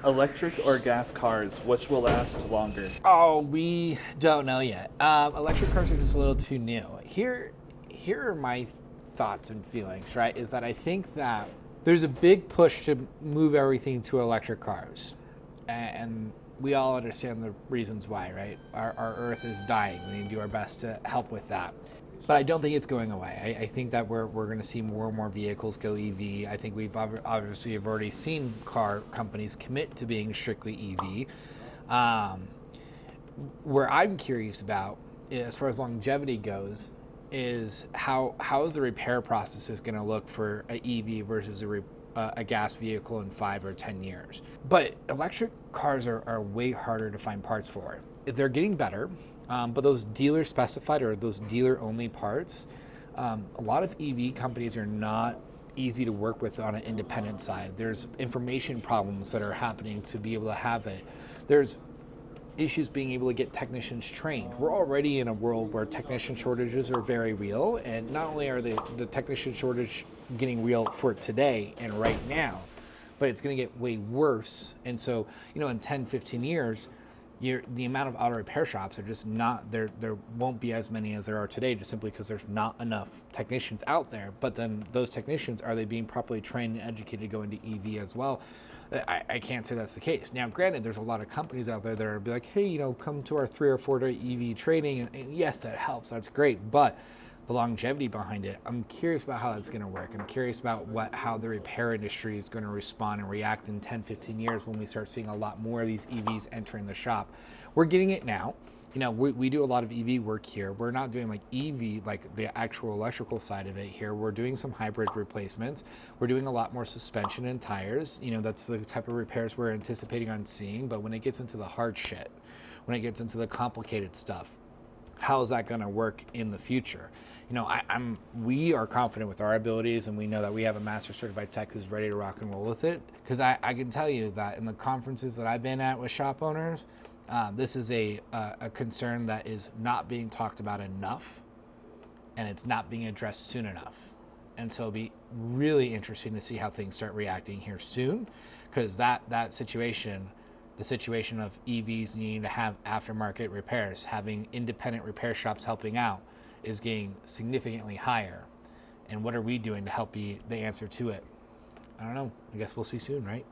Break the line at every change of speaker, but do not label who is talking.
Electric or gas cars, which will last longer?
Oh, we don't know yet. Electric cars are just a little too new. Here are my thoughts and feelings. Right, is that I think that there's a big push to move everything to electric cars, and we all understand the reasons why. Right, our Earth is dying. We need to do our best to help with that. But I don't think it's going away. I think that we're going to see more and more vehicles go EV. I think we've obviously have already seen car companies commit to being strictly EV. Um, where I'm curious about, as far as longevity goes, is how is the repair process going to look for a EV versus a gas vehicle in 5 or 10 years. But electric cars are way harder to find parts for. They're getting better, but those dealer specified or those dealer only parts, a lot of EV companies are not easy to work with on an independent side. There's information problems that are happening to be able to have it. There's issues being able to get technicians trained. We're already in a world where technician shortages are very real, and not only are the technician shortage getting real for today and right now, but it's going to get way worse. And so, in 10, 15 years, the amount of auto repair shops are just not there. There won't be as many as there are today, just simply because there's not enough technicians out there. But then those technicians, are they being properly trained and educated to go into EV as well? I can't say that's the case. Now, granted, there's a lot of companies out there that are be like, hey, come to our 3 or 4 day EV training, and yes, that helps. That's great, but the longevity behind it, I'm curious about how that's going to work. I'm curious about how the repair industry is going to respond and react in 10, 15 years when we start seeing a lot more of these EVs entering the shop. We're getting it now. We do a lot of EV work here. We're not doing like EV, like the actual electrical side of it here. We're doing some hybrid replacements. We're doing a lot more suspension and tires. That's the type of repairs we're anticipating on seeing. But when it gets into the hard shit, when it gets into the complicated stuff, how is that going to work in the future? We are confident with our abilities, and we know that we have a master certified tech who's ready to rock and roll with it. Because I can tell you that in the conferences that I've been at with shop owners, this is a concern that is not being talked about enough, and it's not being addressed soon enough. And so it'll be really interesting to see how things start reacting here soon, because that situation, the situation of EVs needing to have aftermarket repairs, having independent repair shops helping out, is getting significantly higher. And what are we doing to help be the answer to it? I don't know. I guess we'll see soon, right?